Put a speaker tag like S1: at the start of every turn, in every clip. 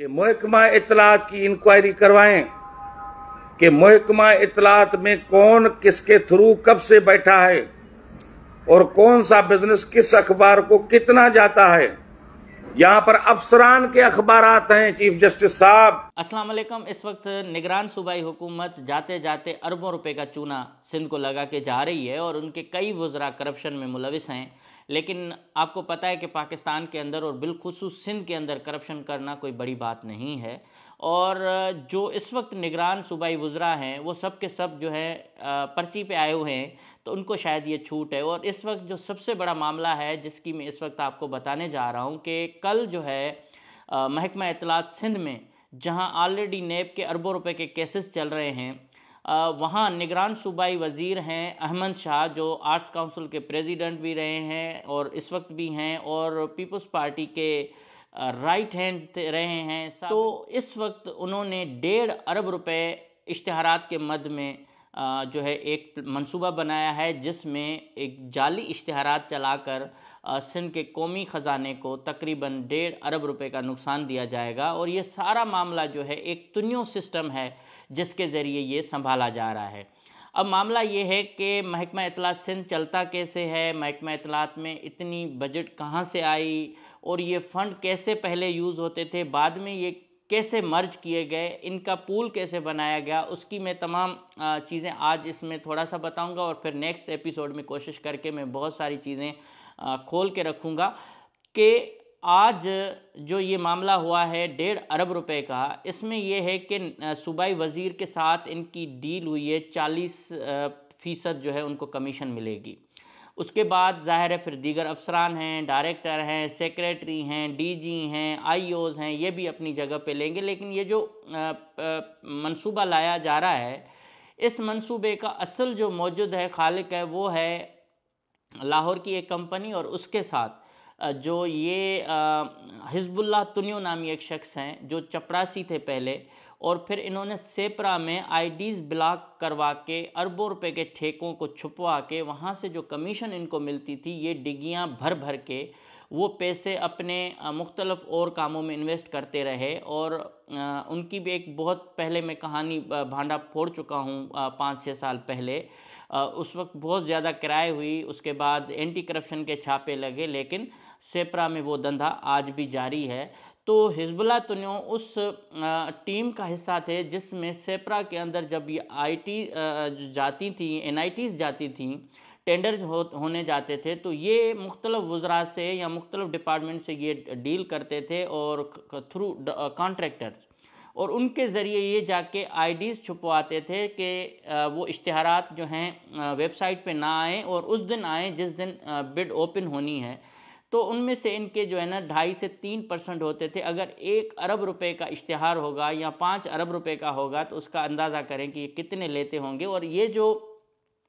S1: कि महकमा इत्तलात की इंक्वायरी करवाएं कि महकमा इत्तलात में कौन किसके थ्रू कब से बैठा है और कौन सा बिजनेस किस अखबार को कितना जाता है। यहाँ पर अफसरान के अखबारात हैं चीफ जस्टिस साहब।
S2: अस्सलाम वालेकुम। इस वक्त निगरान सूबाई हुकूमत जाते जाते अरबों रुपए का चूना सिंध को लगा के जा रही है और उनके कई वज़रा करप्शन में मुलविस हैं। लेकिन आपको पता है कि पाकिस्तान के अंदर और बिलखुसूस सिंध के अंदर करप्शन करना कोई बड़ी बात नहीं है। और जो इस वक्त निगरान सूबाई वज़रा हैं वो सब के सब जो है पर्ची पे आए हुए हैं, तो उनको शायद ये छूट है। और इस वक्त जो सबसे बड़ा मामला है जिसकी मैं इस वक्त आपको बताने जा रहा हूँ कि कल जो है महकमा इत्तलात सिंध में जहां ऑलरेडी नेब के अरबों रुपए के केसेस चल रहे हैं, वहां निगरान सूबाई वज़ीर हैं अहमद शाह, जो आर्ट्स काउंसिल के प्रेसिडेंट भी रहे हैं और इस वक्त भी हैं और पीपल्स पार्टी के राइट हैंड रहे हैं। तो इस वक्त उन्होंने 1.5 अरब रुपए इश्तिहारात के मद में जो है एक मंसूबा बनाया है जिसमें एक जाली इश्तिहारात चलाकर सिंध के कौमी ख़जाने को तकरीबन 1.5 अरब रुपए का नुकसान दिया जाएगा। और ये सारा मामला जो है एक तुनियो सिस्टम है जिसके ज़रिए ये संभाला जा रहा है। अब मामला ये है कि महकमा इत्तलात सिंध चलता कैसे है, महकमा इत्तलात में इतनी बजट कहाँ से आई और ये फ़ंड कैसे पहले यूज़ होते थे, बाद में ये कैसे मर्ज किए गए, इनका पूल कैसे बनाया गया, उसकी मैं तमाम चीज़ें आज इसमें थोड़ा सा बताऊंगा और फिर नेक्स्ट एपिसोड में कोशिश करके मैं बहुत सारी चीज़ें खोल के रखूंगा कि आज जो ये मामला हुआ है 1.5 अरब रुपए का, इसमें यह है कि सूबाई वज़ीर के साथ इनकी डील हुई है, 40% जो है उनको कमीशन मिलेगी। उसके बाद ज़ाहिर है फिर दीगर अफसरान हैं, डायरेक्टर हैं, सेक्रेटरी हैं, डीजी हैं, आईओज़ हैं, ये भी अपनी जगह पे लेंगे। लेकिन ये जो मंसूबा लाया जा रहा है, इस मंसूबे का असल जो मौजूद है खालिक है वो है लाहौर की एक कंपनी और उसके साथ जो ये हिज़्बुल्लाह तुनियो नामी एक शख्स हैं जो चपरासी थे पहले, और फिर इन्होंने सेपरा में आईडीज़ ब्लॉक करवा के अरबों रुपए के ठेकों को छुपवा के वहाँ से जो कमीशन इनको मिलती थी ये डिग्गियाँ भर भर के वो पैसे अपने मुख्तलफ़ और कामों में इन्वेस्ट करते रहे। और उनकी भी एक बहुत पहले मैं कहानी भांडा फोड़ चुका हूँ 5-6 साल पहले। उस वक्त बहुत ज़्यादा किराए हुई, उसके बाद एंटी करप्शन के छापे लगे, लेकिन सेपरा में वो धंधा आज भी जारी है। तो हिज़्बुल्लाह तुनियो उस टीम का हिस्सा थे जिसमें सेपरा के अंदर जब ये आईटी जाती थी, एनआईटीज़ जाती थी, टेंडर होने जाते थे, तो ये मुख्तलिफ़ वज़रा से या मुख्तलिफ़ डिपार्टमेंट से ये डील करते थे और थ्रू कॉन्ट्रैक्टर्स, और उनके ज़रिए ये जाके आईडीज़ छुपवाते थे कि वो इश्तिहारात जो हैं वेबसाइट पे ना आएँ और उस दिन आएँ जिस दिन बिड ओपन होनी है। तो उनमें से इनके जो है ना 2.5 से 3% होते थे। अगर 1 अरब रुपए का इश्तिहार होगा या 5 अरब रुपए का होगा तो उसका अंदाज़ा करें कि ये कितने लेते होंगे। और ये जो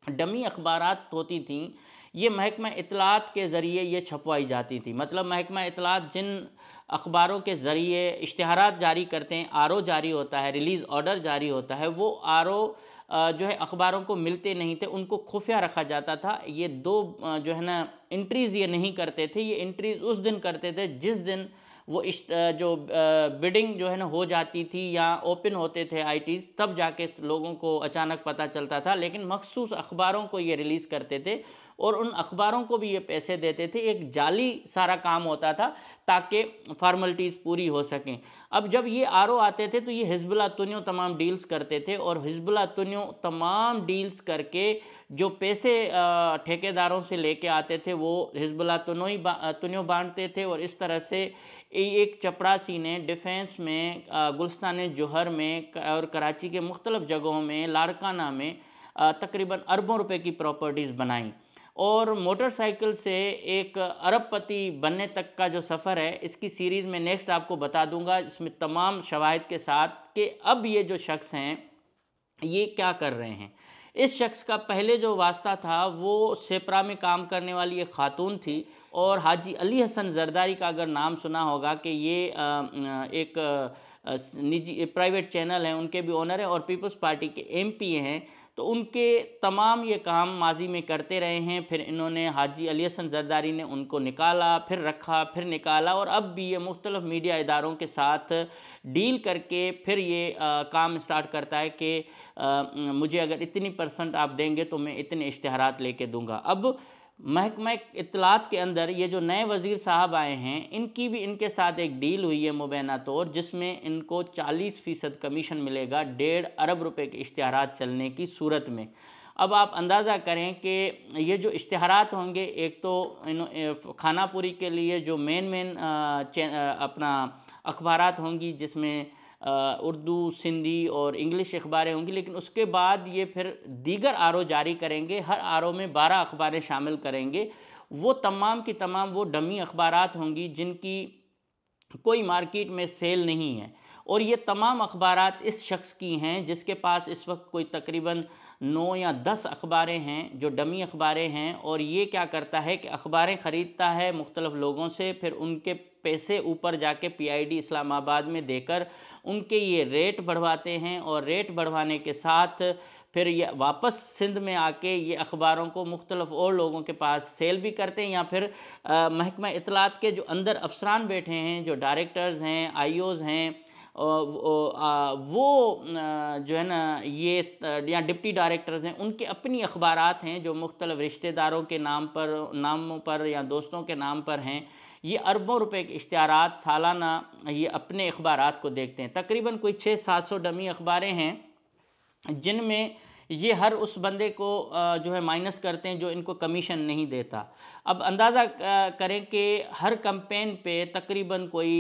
S2: डमी अखबारात होती थीं ये महकमा इत्तलात के ज़रिए ये छपवाई जाती थी। मतलब महकमा इत्तलात जिन अखबारों के ज़रिए इश्तिहारात जारी करते हैं, आरओ जारी होता है, रिलीज़ ऑर्डर जारी होता है, वो आरओ जो है अखबारों को मिलते नहीं थे, उनको खुफिया रखा जाता था। ये दो जो है ना एंट्रीज़ ये नहीं करते थे, ये एंट्रीज़ उस दिन करते थे जिस दिन वो जो बिडिंग जो है ना हो जाती थी या ओपन होते थे आईटीज़, तब जाके लोगों को अचानक पता चलता था। लेकिन मखसूस अखबारों को ये रिलीज़ करते थे और उन अखबारों को भी ये पैसे देते थे। एक जाली सारा काम होता था ताकि फार्मलिटीज़ पूरी हो सकें। अब जब ये आरओ आते थे तो ये हिज़्बुल्लाह तुनियो तमाम डील्स करते थे और हिज़्बुल्लाह तुनियो तमाम डील्स करके जो पैसे ठेकेदारों से लेके आते थे वो हिज़्बुल्लाह तुनियो बांटते थे। और इस तरह से एक चपरासी ने डिफेंस में, गुलिस्तान जोहर में और कराची के मुख्तलिफ़ जगहों में, लाड़काना में तकरीबन अरबों रुपए की प्रॉपर्टीज़ बनाई। और मोटरसाइकिल से एक अरबपति बनने तक का जो सफ़र है इसकी सीरीज़ में नेक्स्ट आपको बता दूंगा, इसमें तमाम शवाहिद के साथ कि अब ये जो शख्स हैं ये क्या कर रहे हैं। इस शख्स का पहले जो वास्ता था वो सेपरा में काम करने वाली एक खातून थी और हाजी अली हसन जरदारी का अगर नाम सुना होगा कि ये एक निजी प्राइवेट चैनल है, उनके भी ओनर हैं और पीपल्स पार्टी के एमपी हैं। तो उनके तमाम ये काम माजी में करते रहे हैं। फिर इन्होंने हाजी अली हसन जरदारी ने उनको निकाला, फिर रखा, फिर निकाला, और अब भी ये मुख्तलिफ मीडिया इदारों के साथ डील करके फिर ये काम स्टार्ट करता है कि मुझे अगर इतनी % आप देंगे तो मैं इतने इश्तिहारात लेके दूंगा। अब महकमा इत्तलात के अंदर ये जो नए वज़ीर साहब आए हैं, इनकी भी इनके साथ एक डील हुई है मुबैना तौर, जिसमें इनको 40% कमीशन मिलेगा 1.5 अरब रुपए के इश्तिहारात चलने की सूरत में। अब आप अंदाज़ा करें कि ये जो इश्तिहारात होंगे, एक तो खानापुरी के लिए जो मेन अपना अखबारात होंगी, जिसमें उर्दू, सिंधी और इंग्लिश अखबारें होंगी, लेकिन उसके बाद ये फिर दीगर आरओ जारी करेंगे। हर आरओ में 12 अखबारें शामिल करेंगे। वो तमाम की तमाम वो डमी अखबारात होंगी जिनकी कोई मार्केट में सेल नहीं है, और ये तमाम अखबारात इस शख्स की हैं जिसके पास इस वक्त कोई तकरीबन 9 या 10 अखबारें हैं जो डमी अखबारें हैं। और ये क्या करता है कि अखबारें ख़रीदता है मुख्तलिफ लोगों से, फिर उनके पैसे ऊपर जाके PID इस्लामाबाद में देकर उनके ये रेट बढ़वाते हैं, और रेट बढ़वाने के साथ फिर ये वापस सिंध में आके ये अखबारों को मुख्तलिफ और लोगों के पास सेल भी करते हैं, या फिर महकमा इत्तलात के जो अंदर अफसरान बैठे हैं, जो डायरेक्टर्स हैं, IOs हैं, वो जो है ना ये या डिप्टी डायरेक्टर्स हैं, उनके अपनी अखबारात हैं जो मुख्तलिफ रिश्तेदारों के नामों पर या दोस्तों के नाम पर हैं। ये अरबों रुपए के इश्तिहारात सालाना ये अपने अखबारात को देखते हैं। तकरीबन कोई 600-700 डमी अखबारें हैं जिनमें ये हर उस बंदे को जो है माइनस करते हैं जो इनको कमीशन नहीं देता। अब अंदाज़ा करें कि हर कैंपेन पे तकरीबन कोई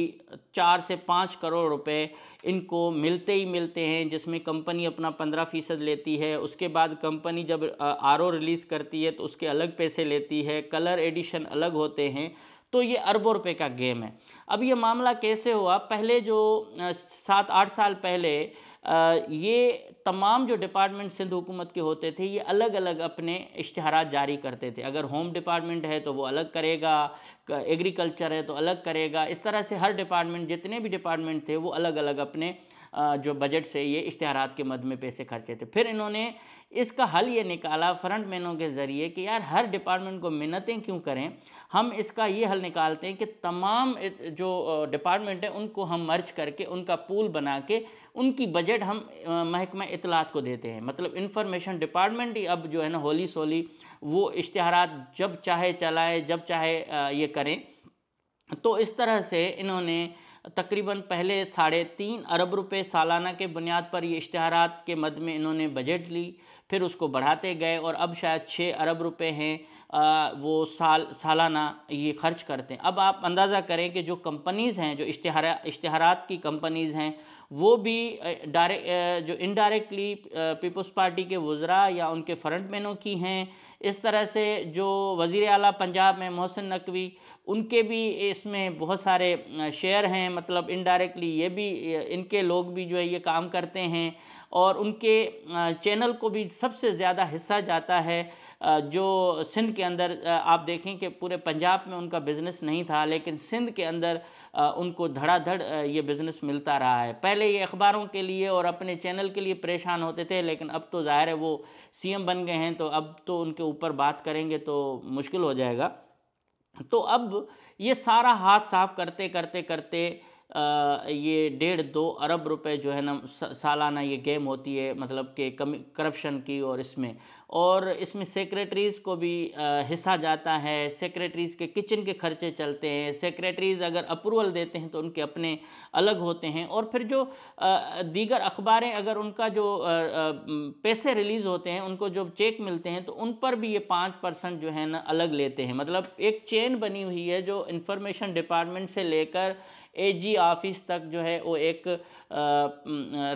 S2: 4 से 5 करोड़ रुपए इनको मिलते ही मिलते हैं, जिसमें कंपनी अपना 15% लेती है। उसके बाद कंपनी जब RO रिलीज़ करती है तो उसके अलग पैसे लेती है, कलर एडिशन अलग होते हैं। तो ये अरबों रुपए का गेम है। अब ये मामला कैसे हुआ? पहले जो 7-8 साल पहले ये तमाम जो डिपार्टमेंट सिंध हुकूमत के होते थे, ये अलग अलग अपने इश्तिहारात जारी करते थे। अगर होम डिपार्टमेंट है तो वो अलग करेगा, एग्रीकल्चर है तो अलग करेगा। इस तरह से हर डिपार्टमेंट, जितने भी डिपार्टमेंट थे, वो अलग अलग अपने जो बजट से ये इश्तिहारात के मद में पैसे खर्चे थे। फिर इन्होंने इसका हल ये निकाला फ्रंट मैनों के ज़रिए कि यार हर डिपार्टमेंट को मिन्नतें क्यों करें, हम इसका ये हल निकालते हैं कि तमाम जो डिपार्टमेंट है उनको हम मर्ज करके उनका पूल बना के उनकी बजट हम महकमा इत्तलात को देते हैं। मतलब इंफॉर्मेशन डिपार्टमेंट ही अब जो है ना होली सोली वो इश्तिहारात जब चाहे चलाए, जब चाहे ये करें। तो इस तरह से इन्होंने तकरीबन पहले 3.5 अरब रुपए सालाना के बुनियाद पर ये इश्तिहारात के मद में इन्होंने बजट ली, फिर उसको बढ़ाते गए और अब शायद 6 अरब रुपए हैं वो सालाना ये खर्च करते हैं। अब आप अंदाज़ा करें कि जो कंपनीज़ हैं, जो इश्तिहारात की कंपनीज़ हैं, वो भी जो इनडायरेक्टली पीपल्स पार्टी के वज़रा या उनके फ्रंटमैनों की हैं। इस तरह से जो वज़ीर आला पंजाब में मोहसिन नकवी, उनके भी इसमें बहुत सारे शेयर हैं। मतलब इनडायरेक्टली ये भी, इनके लोग भी जो है ये काम करते हैं, और उनके चैनल को भी सबसे ज़्यादा हिस्सा जाता है। जो सिंध के अंदर आप देखें कि पूरे पंजाब में उनका बिज़नेस नहीं था, लेकिन सिंध के अंदर उनको धड़ाधड़ ये बिज़नेस मिलता रहा है। पहले ये अखबारों के लिए और अपने चैनल के लिए परेशान होते थे, लेकिन अब तो ज़ाहिर है वो CM बन गए हैं, तो अब तो उनके ऊपर बात करेंगे तो मुश्किल हो जाएगा। तो अब ये सारा हाथ साफ करते करते करते ये 1.5-2 अरब रुपए जो है ना सालाना ये गेम होती है, मतलब कि करप्शन की। और इसमें सेक्रेटरीज़ को भी हिस्सा जाता है। सेक्रेटरीज़ के किचन के खर्चे चलते हैं। सेक्रेटरीज़ अगर अप्रूवल देते हैं तो उनके अपने अलग होते हैं। और फिर जो दीगर अखबारें, अगर उनका जो पैसे रिलीज़ होते हैं, उनको जो चेक मिलते हैं, तो उन पर भी ये 5% जो है ना अलग लेते हैं। मतलब एक चेन बनी हुई है जो इंफॉर्मेशन डिपार्टमेंट से लेकर AG ऑफिस तक जो है वो एक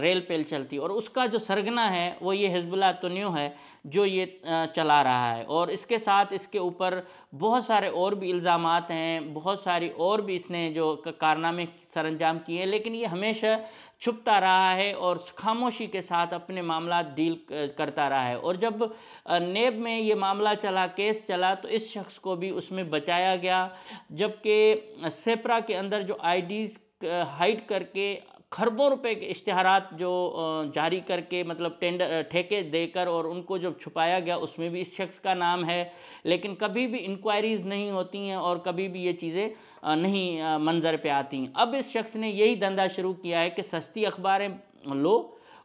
S2: रेल पेल चलती है, और उसका जो सरगना है वो ये हिजबुल्लाह तुन्यो है जो ये चला रहा है। और इसके साथ इसके ऊपर बहुत सारे और भी इल्ज़ामात हैं, बहुत सारी और भी इसने जो कारनामे सरअंजाम किए हैं, लेकिन ये हमेशा छुपता रहा है और खामोशी के साथ अपने मामला डील करता रहा है। और जब नेब में ये मामला चला, केस चला, तो इस शख्स को भी उसमें बचाया गया, जबकि सेप्रा के अंदर जो IDs हाइड करके खरबों रुपए के इश्तिहारात जो जारी करके मतलब टेंडर ठेके देकर और उनको जो छुपाया गया उसमें भी इस शख्स का नाम है, लेकिन कभी भी इंक्वायरीज़ नहीं होती हैं और कभी भी ये चीज़ें नहीं मंजर पे आती हैं। अब इस शख्स ने यही धंधा शुरू किया है कि सस्ती अखबारें लो,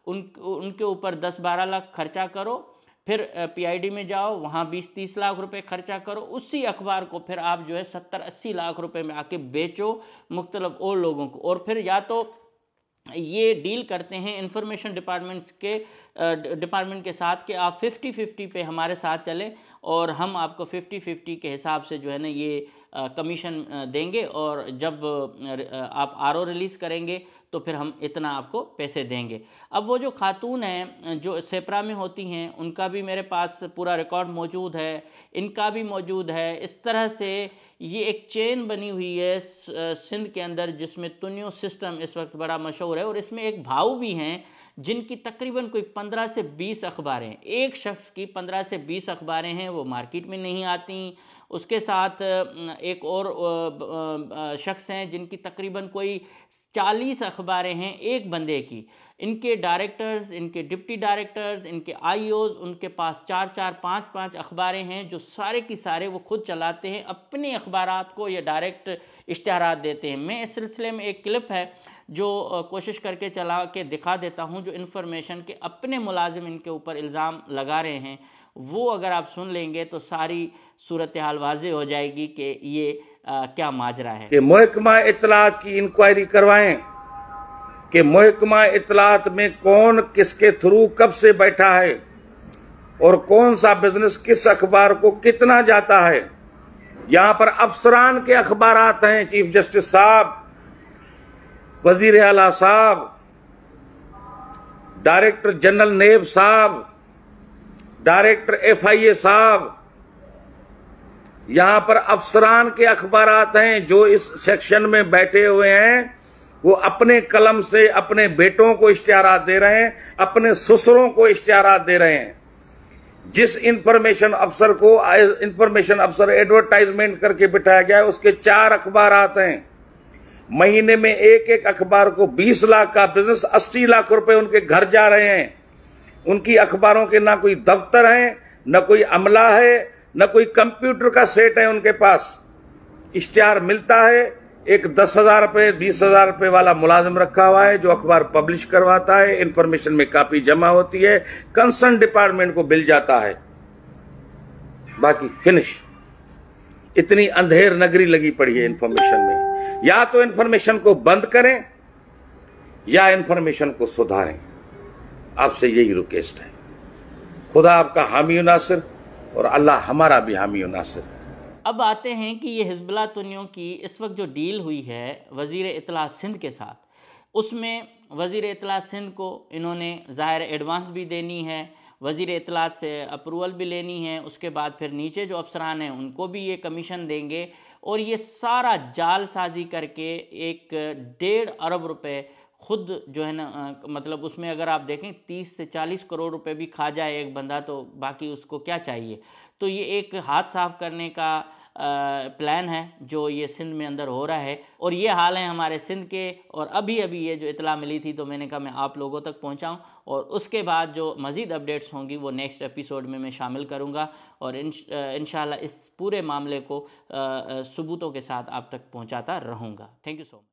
S2: उनके ऊपर 10-12 लाख खर्चा करो, फिर पीआईडी में जाओ, वहाँ 20-30 लाख रुपए खर्चा करो, उसी अखबार को फिर आप जो है 70-80 लाख रुपए में आके बेचो मुख्तलिफ और लोगों को। और फिर या तो ये डील करते हैं इंफॉर्मेशन डिपार्टमेंट के साथ कि आप 50-50 पे हमारे साथ चलें और हम आपको 50-50 के हिसाब से जो है ना ये कमीशन देंगे, और जब आप आरओ रिलीज़ करेंगे तो फिर हम इतना आपको पैसे देंगे। अब वो जो खातून हैं जो सेपरा में होती हैं उनका भी मेरे पास पूरा रिकॉर्ड मौजूद है, इनका भी मौजूद है। इस तरह से ये एक चेन बनी हुई है सिंध के अंदर जिसमें तुनियो सिस्टम इस वक्त बड़ा मशहूर है, और इसमें एक भाऊ भी हैं जिनकी तकरीबन कोई 15 से 20 अखबारें हैं। एक शख्स की 15 से 20 अखबारें हैं, वो मार्केट में नहीं आती। उसके साथ एक और शख्स हैं जिनकी तकरीबन कोई 40 अखबारें हैं एक बंदे की। इनके डायरेक्टर्स, इनके डिप्टी डायरेक्टर्स, इनके आईओज, उनके पास 4-4, 5-5 अखबारें हैं जो सारे की सारे वो खुद चलाते हैं, अपने अखबारात को ये डायरेक्ट इश्तिहारात देते हैं। मैं इस सिलसिले में एक क्लिप है जो कोशिश करके चला के दिखा देता हूं, जो इन्फॉर्मेशन के अपने मुलाजिम इनके ऊपर इल्ज़ाम लगा रहे हैं, वो अगर आप सुन लेंगे तो सारी सूरत हाल वाज़ेह हो जाएगी कि ये क्या माजरा है।
S1: कि महकमा इत्तलात की इंक्वायरी करवाएं कि महकमा इत्तलात में कौन किसके थ्रू कब से बैठा है और कौन सा बिजनेस किस अखबार को कितना जाता है। यहां पर अफसरान के अखबारात हैं, चीफ जस्टिस साहब, वजीर आला साहब, डायरेक्टर जनरल नेब साहब, डायरेक्टर FIA साहब, यहां पर अफसरान के अखबारात हैं जो इस सेक्शन में बैठे हुए हैं। वो अपने कलम से अपने बेटों को इश्तिहारात दे रहे हैं, अपने ससुरों को इश्तिहारात दे रहे हैं। जिस इंफॉर्मेशन अफसर को इंफॉर्मेशन अफसर एडवर्टाइजमेंट करके बिठाया गया है उसके 4 अखबारात हैं। महीने में एक अखबार को 20 लाख का बिजनेस, 80 लाख रुपए उनके घर जा रहे हैं। उनकी अखबारों के ना कोई दफ्तर है, न कोई अमला है, न कोई कंप्यूटर का सेट है उनके पास। इश्तिहार मिलता है, एक 10,000 रुपए 20,000 रुपए वाला मुलाजिम रखा हुआ है जो अखबार पब्लिश करवाता है, इंफॉर्मेशन में कापी जमा होती है, कंसर्न डिपार्टमेंट को बिल जाता है, बाकी फिनिश। इतनी अंधेर नगरी लगी पड़ी है इंफॉर्मेशन में। या तो इंफॉर्मेशन को बंद करें या इंफॉर्मेशन को सुधारें। आपसे यही रिक्वेस्ट है। खुदा आपका हामी नासिर और अल्लाह हमारा भी हामी नासिर।
S2: अब आते हैं कि ये हिजबुल्लाह तुनियों की इस वक्त जो डील हुई है वज़ीर इत्तलात सिंध के साथ, उसमें वज़ीर इत्तलात सिंध को इन्होंने ज़ाहिर एडवांस भी देनी है, वज़ीर इत्तलात से अप्रूवल भी लेनी है, उसके बाद फिर नीचे जो अफसरान हैं उनको भी ये कमीशन देंगे, और ये सारा जालसाजी करके एक 1.5 अरब रुपए खुद जो है ना मतलब उसमें अगर आप देखें 30 से 40 करोड़ रुपए भी खा जाए एक बंदा तो बाकी उसको क्या चाहिए। तो ये एक हाथ साफ करने का प्लान है जो ये सिंध में अंदर हो रहा है, और ये हाल है हमारे सिंध के। और अभी ये जो इतला मिली थी तो मैंने कहा मैं आप लोगों तक पहुंचाऊं, और उसके बाद जो मज़ीद अपडेट्स होंगी वो नेक्स्ट एपिसोड में मैं शामिल करूंगा, और इंशाल्लाह इस पूरे मामले को सबूतों के साथ आप तक पहुंचाता रहूंगा। Thank you so much.